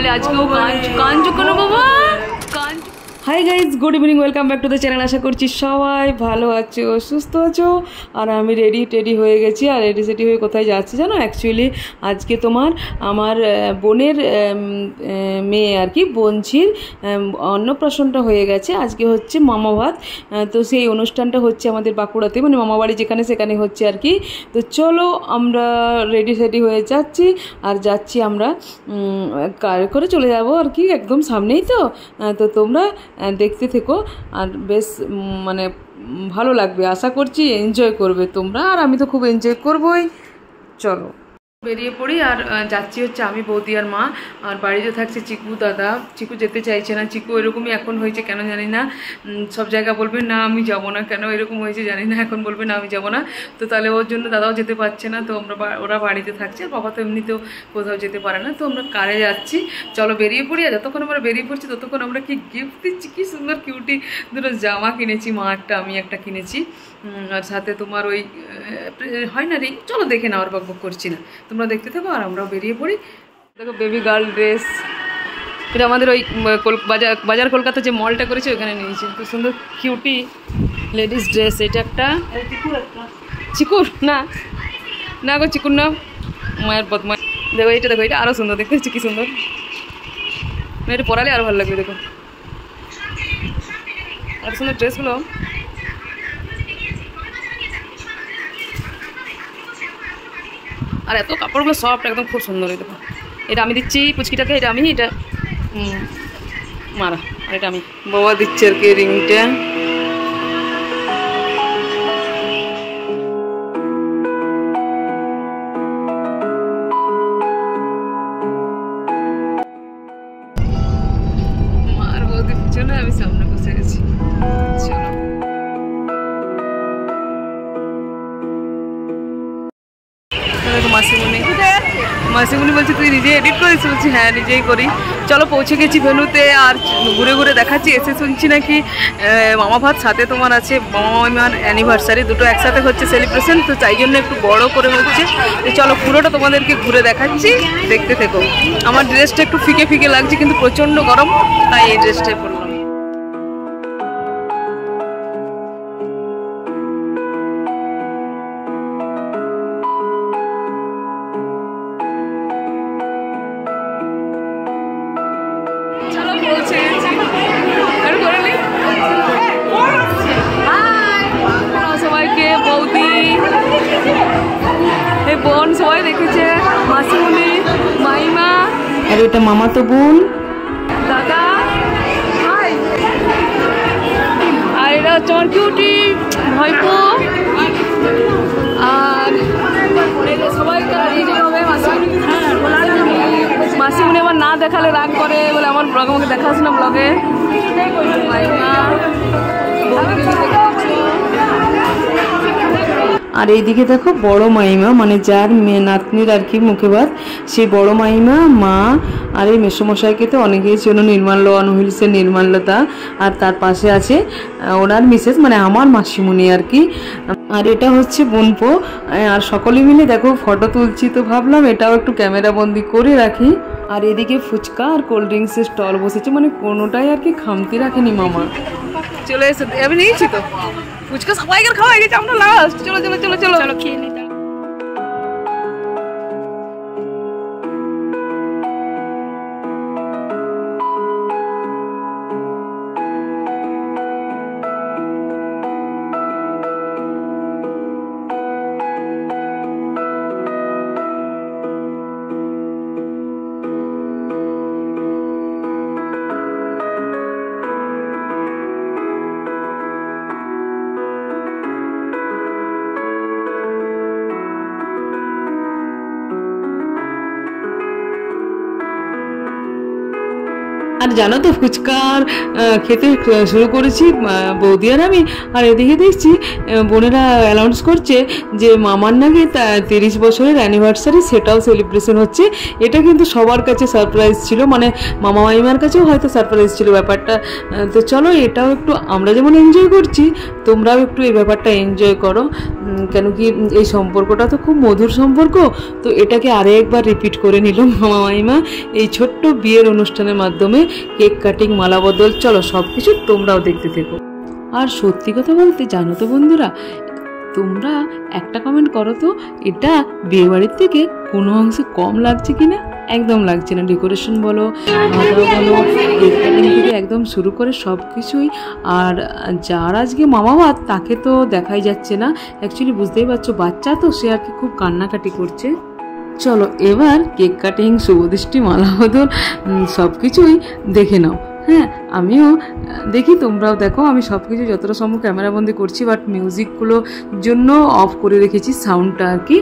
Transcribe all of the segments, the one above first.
তাহলে আজকেও কাঞ্চু কোনো বাবা কাঞ্চু। Hi guys, good evening, welcome back to the channel. আশা করছি সবাই ভালো আছো, সুস্থ আছো। আর আমি রেডি হয়ে গেছি। আর রেডি হয়ে কোথায় যাচ্ছি জানো? অ্যাকচুয়ালি আজকে আমার বোনের মেয়ে আর কি, বঞ্চির অন্নপ্রাশনটা হয়ে গেছে। আজকে হচ্ছে মামা ভাত। তো সেই অনুষ্ঠানটা হচ্ছে আমাদের বাঁকুড়াতে, মানে মামা বাড়ি যেখানে সেখানে হচ্ছে আর কি। তো চলো আমরা রেডি হয়ে যাচ্ছি। আর যাচ্ছি আমরা কার করে চলে যাব আর কি, একদম সামনেই তো। তো তোমরা দেখতে থেকো, আর বেশ মানে ভালো লাগবে, আশা করছি এনজয় করবে তোমরা। আর আমি তো খুব এনজয় করবই। চলো বেরিয়ে পড়ি। আর যাচ্ছি হচ্ছে আমি, বৌদি আর মা। আর বাড়িতে থাকছে চিকু দাদা। চিকু যেতে চাইছে না। চিকু এরকমই এখন হয়েছে, কেন জানি না। সব জায়গা বলবে না আমি যাব না, কেন এরকম হয়েছে জানি না। এখন বলবে না আমি যাব না। তো তাহলে ওর জন্য দাদাও যেতে পারছে না। তো ওরা বাড়িতে থাকছে। আর বাবা তো এমনিতেও কোথাও যেতে পারে না। তো আমরা কারে যাচ্ছি, চলো বেরিয়ে পড়ি। আর যতক্ষণ আমরা বেরিয়ে পড়ছি ততক্ষণ আমরা কি গিফট দিচ্ছি, কি সুন্দর কিউটি দুটো জামা কিনেছি। মা একটা, আমি একটা কিনেছি। আর সাথে তোমার ওই হয় না রে, চলো দেখে নাও, আর বকবক করছি না, তোমরা দেখতে থাকো। আর আমরাও বেরিয়ে পড়ি। দেখো বেবি গার্ল ড্রেস, এটা আমাদের ওই বাজার কলকাতা যে মলটা করেছে ওখানে নিয়েছি। খুব সুন্দর কিউটি লেডিস ড্রেস। এটা একটা চিকুর না না গো, চিকুর না, মায়ের বদমাই। দেখো এইটা, দেখো এটা আরও সুন্দর, দেখতে হচ্ছে কি সুন্দর। না এটা পরালে আরও ভালো লাগবে। দেখো আর সুন্দর ড্রেসগুলো। আর এত কাপড়গুলো সফট, একদম খুব সুন্দর। এই দেখো এটা আমি দিচ্ছি পুচকিটাকে, এটা আমি, এটা মারা, আর এটা আমি। বাবা দিচ্ছে আর কি রিংটা। মার বৌদি পিছনে, আমি সামনে বসে গেছি। চলো মাসিমুনি বলছি তুই নিজে এডিট করিস? বলছি হ্যাঁ নিজেই করি। চলো পৌঁছে গেছি ভেন্যুতে। আর ঘুরে ঘুরে দেখাচ্ছি। এসে শুনছি নাকি মামা ভাত, সাথে তোমার আছে মামা মামিমার অ্যানিভার্সারি, দুটো একসাথে হচ্ছে সেলিব্রেশন। তো তাই জন্য একটু বড় করে হচ্ছে। তো চলো পুরোটা তোমাদেরকে ঘুরে দেখাচ্ছি, দেখতে থেকো। আমার ড্রেসটা একটু ফিকে লাগছে, কিন্তু প্রচণ্ড গরম, তাই এই ড্রেসটাই পরলাম। সবাইকে বৌদি, এই বোন সবাই দেখেছে, মাসিমুনি, মাইমা, আর এটা মামাতো বোন, দাদা, আর এটা হচ্ছে আমার কিউটি ভাইপো। আর সবাইকে হবে মাসিমুনি আমার না দেখালে রাগ করে বলে, আমার ব্লগ আমাকে দেখাস না ব্লগে। মাইমা, আর এইদিকে দেখো বড় মাইমা, মানে যার মেয়ে নাতনির আর কি মুখে ভাত, সেই বড় মাইমা, মা, আর এই মেসোমশাইকে তো অনেকেই ছিল, নির্মাল্য অনহিলসের নির্মাল্যতা। আর তার পাশে আছে ওনার মিসেস, মানে আমার মাসিমুনি আর কি। আর এটা হচ্ছে বোনপো। আর সকলে মিলে দেখো ফটো তুলছি। তো ভাবলাম এটাও একটু ক্যামেরা বন্দি করে রাখি। আর এদিকে ফুচকা আর কোল্ড ড্রিঙ্কসের স্টল বসেছে, মানে কোনোটাই আর কি খামতি রাখেনি মামা। চলে এসে আমি নিয়েছি তো ফুচকা, সবাইকে খাওয়া গেছে, আমরা লাস্ট। চলো চলো চলো চলো চলো খেয়ে নিই। আর জানো তো ফুচকার খেতে শুরু করেছি বৌদি আর আমি। আর এদিকে দেখছি বোনেরা অ্যানাউন্স করছে যে মামার নাকি 30 বছরের অ্যানিভার্সারি, সেটাও সেলিব্রেশন হচ্ছে। এটা কিন্তু সবার কাছে সারপ্রাইজ ছিল, মানে মামা মাইমার কাছেও হয়তো সারপ্রাইজ ছিল ব্যাপারটা। তো চলো এটাও একটু আমরা যেমন এনজয় করছি, তোমরাও একটু এই ব্যাপারটা এনজয় করো। কেন কি এই সম্পর্কটা তো খুব মধুর সম্পর্ক, তো এটাকে আরেকবার রিপিট করে নিল মামা মাইমা এই ছোট্ট বিয়ের অনুষ্ঠানের মাধ্যমে। কেক কাটিং, মালা বদল, চলো সব কিছু তোমরাও দেখতে থেকো। আর সত্যি কথা বলতে জানো তো বন্ধুরা, তোমরা একটা কমেন্ট করো তো, এটা বিয়েবাড়ির থেকে কোনো অংশে কম লাগছে কিনা? একদম লাগছে না। ডেকোরেশন বলো, খাওয়া দাওয়া বলো, কেক কাটিং থেকে একদম শুরু করে সব কিছুই। আর যার আজকে মামা ভাত তাকে তো দেখাই যাচ্ছে না, অ্যাকচুয়ালি বুঝতেই পারছো বাচ্চা তো, সে আর কি খুব কান্নাকাটি করছে। চলো এবার কেক কাটিং, শুভদৃষ্টি, মালা বদল সব কিছুই দেখে নাও। হ্যাঁ, আমিও দেখি, তোমরাও দেখো। আমি সব কিছু যতটা সম্ভব ক্যামেরাবন্দি করছি, বাট মিউজিকগুলোর জন্য অফ করে রেখেছি সাউন্ডটা আর কি।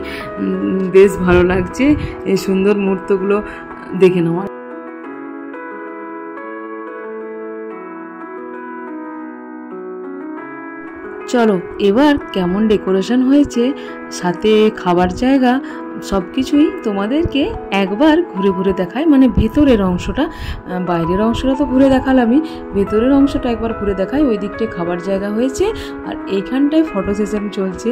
বেশ ভালো লাগছে এই সুন্দর মুহূর্তগুলো দেখে নেওয়া। চলো এবার কেমন ডেকোরেশন হয়েছে, সাথে খাবার জায়গা, সব কিছুই তোমাদেরকে একবার ঘুরে ঘুরে দেখাই। মানে ভেতরের অংশটা, বাইরের অংশটা তো ঘুরে দেখালামই, ভেতরের অংশটা একবার ঘুরে দেখাই। ওই দিকটায় খাবার জায়গা হয়েছে, আর এইখানটায় ফটো সেশন চলছে,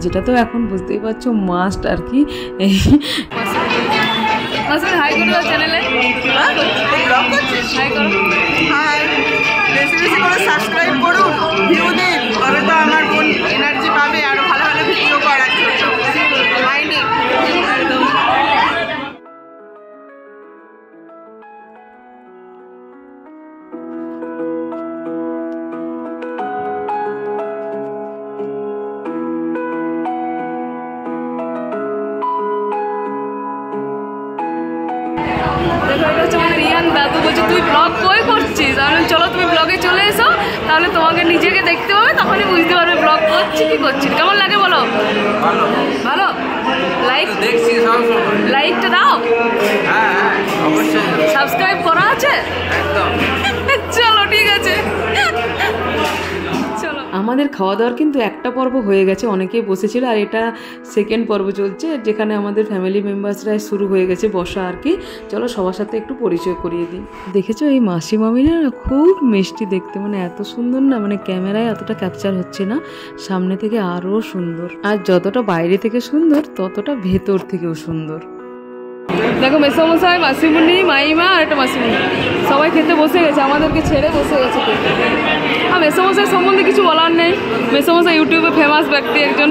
যেটা তো এখন বুঝতেই পারছো মাস্ট আর কি। হাই করো চ্যানেলে, হাই করো, হাই, বেশি বেশি করে সাবস্ক্রাইব করুন, ভিউ দিন, তবে তো আমার বোন এনার্জি পাবে আরো ভালো ভালো ভিডিও করার জন্য। মাইন্ডে একদম। দাদু বলছে তুই ব্লগ কই করছিস, আমি চলো তুমি ব্লগে চলে এসো, তাহলে তোমাকে নিজেকে দেখতে পাবে, তখনই বুঝতে পারবে ব্লগ করছি কি করছি। কেমন লাগে বলো? ভালো। লাইকটা দাও, সাবস্ক্রাইব করা আছে? চলো ঠিক আছে। আমাদের খাওয়া দাওয়ার কিন্তু একটা পর্ব হয়ে গেছে, অনেকেই বসেছিল, আর এটা সেকেন্ড পর্ব চলছে, যেখানে আমাদের ফ্যামিলি মেম্বার্সরা শুরু হয়ে গেছে বসা আর কি। চলো সবার সাথে একটু পরিচয় করিয়ে দিই। দেখেছো এই মাসি মামিরা না খুব মিষ্টি দেখতে, মানে এত সুন্দর না, মানে ক্যামেরায় এতটা ক্যাপচার হচ্ছে না, সামনে থেকে আরও সুন্দর। আর যতটা বাইরে থেকে সুন্দর ততটা ভেতর থেকেও সুন্দর। দেখো মেসোমশাই, মাসিমুনি, মাইমা আর একটা মাসিমুনি সবাই খেতে বসে গেছে, আমাদেরকে ছেড়ে বসে গেছে। আর মেসোমশাই সম্বন্ধে কিছু বলার নেই, মেসোমশাই ইউটিউবে ফেমাস ব্যক্তি একজন।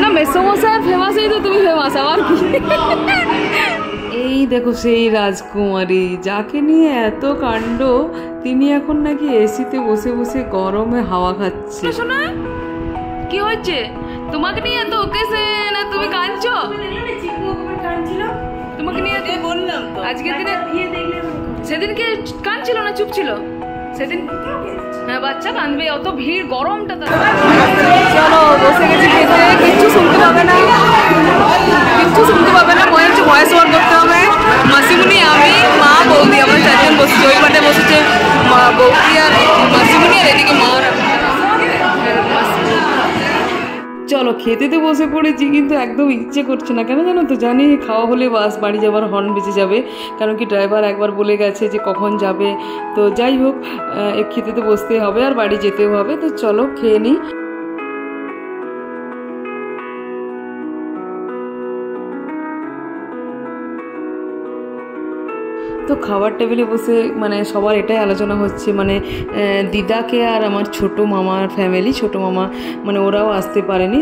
না মেসোমশাই ফেমাসই তো তুমি ফেমাস, আবার কি। এই দেখো সেই রাজকুমারী, যাকে নিয়ে এত কাণ্ড, তিনি এখন নাকি এসিতে বসে বসে গরমে হাওয়া খাচ্ছে। শোনা কি হচ্ছে তোমাকে নিয়ে এত ওকেশন, তুমি কাঁদছো? তোমাকে নিয়ে বললাম আজকের দিনে, সেদিনকে কাঁদছিল না চুপ ছিল সেদিন? হ্যাঁ বাচ্চা কাঁদবে, অত ভিড়, গরমটা। চলো বসে গেছি খেতে, কিচ্ছু শুনতে পাবে না, কিচ্ছু শুনতে পাবে না, মনে হচ্ছে ভয়েস ওভার করতে হবে। মাসিমুনি, আমি, মা, বৌদি, আমরা চারজন বসেছি। ওই পাটে বসেছে মা, বৌদি আর মাসিমুনি, আর এদিকে মা। চলো খেতে তো বসে পড়েছি, কিন্তু একদম ইচ্ছে করছে না, কেন জানো তো? জানি খাওয়া হলে বাস বাড়ি যাবার হর্ন বেজে যাবে, কারণ কি ড্রাইভার একবার বলে গেছে যে কখন যাবে। তো যাই হোক, খেতে তো বসতে হবে আর বাড়ি যেতেও হবে, তো চলো খেয়ে নিই। তো খাবার টেবিলে বসে মানে সবার এটাই আলোচনা হচ্ছে, মানে দিদাকে আর আমার ছোট মামার ফ্যামিলি, ছোট মামা মানে ওরাও আসতে পারেনি।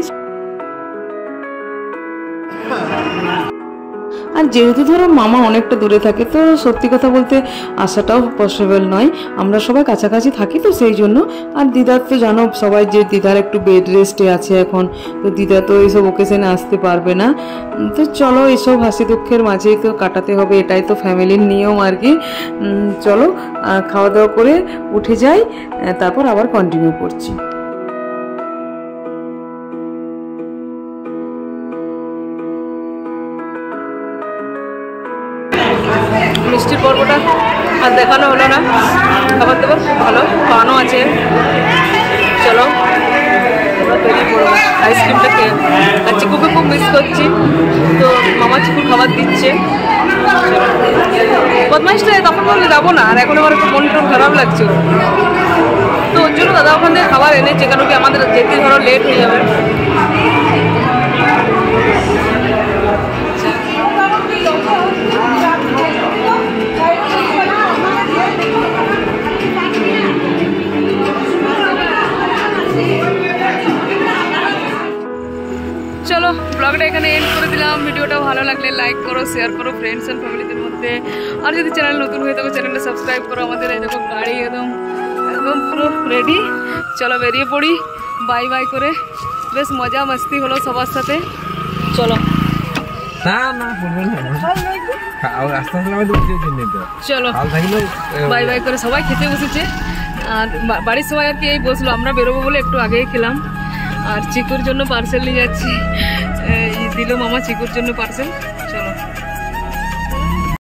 আর যেহেতু ধরো মামা অনেকটা দূরে থাকে, তো সত্যি কথা বলতে আসাটাও পসিবল নয়, আমরা সবাই কাছাকাছি থাকি তো সেই জন্য। আর দিদার তো জানো সবাই যে দিদার একটু বেড রেস্টে আছে এখন, তো দিদা তো এইসব ওকেশনে আসতে পারবে না। তো চলো এসব হাসি দুঃখের মাঝেই তো কাটাতে হবে, এটাই তো ফ্যামিলির নিয়ম আর কি। চলো খাওয়া দাওয়া করে উঠে যাই, তারপর আবার কন্টিনিউ করছি। মিষ্টির পর্বটা আর দেখানো হলো না, খাবার দাবার ভালো খাওয়ানো আছে। চলো আমরা বেরিয়ে পড়বো আইসক্রিমটা খেয়ে। আর চিকুকে খুব মিস করছি, তো মামা চিকুর খাবার দিচ্ছে। বদমাইশটা তখন বললে যাবো না, আর এখন আমার একটু মন টন খারাপ লাগছে। তো ওর জন্য দাদা ওখান থেকে খাবার এনেছে, কেন কি আমাদের যেতে ধরো লেট হয়ে যাবে। চলো ব্লগটা এখানে এন্ড করে দিলাম। ভিডিওটা ভালো লাগলে লাইক করো, শেয়ার করো ফ্রেন্ডস অ্যান্ড ফ্যামিলিদের মধ্যে। আর যদি চ্যানেল নতুন হয়ে থাকো চ্যানেলটা সাবস্ক্রাইব করো। আমাদের এই দেখো গাড়ি একদম পুরো রেডি। চলো বেরিয়ে পড়ি বাই বাই করে। বেশ মজা মস্তি হলো সবার সাথে। চলো চলো বাই বাই করে সবাই খেতে বসেছে। আর বাড়ির সবাই আর কি এই বসলো, আমরা বেরোবো বলে একটু আগেই খেলাম। আর চিকুর জন্য পার্সেল নিয়ে যাচ্ছি, দিল মামা চিকুর জন্য পার্সেল। চলো।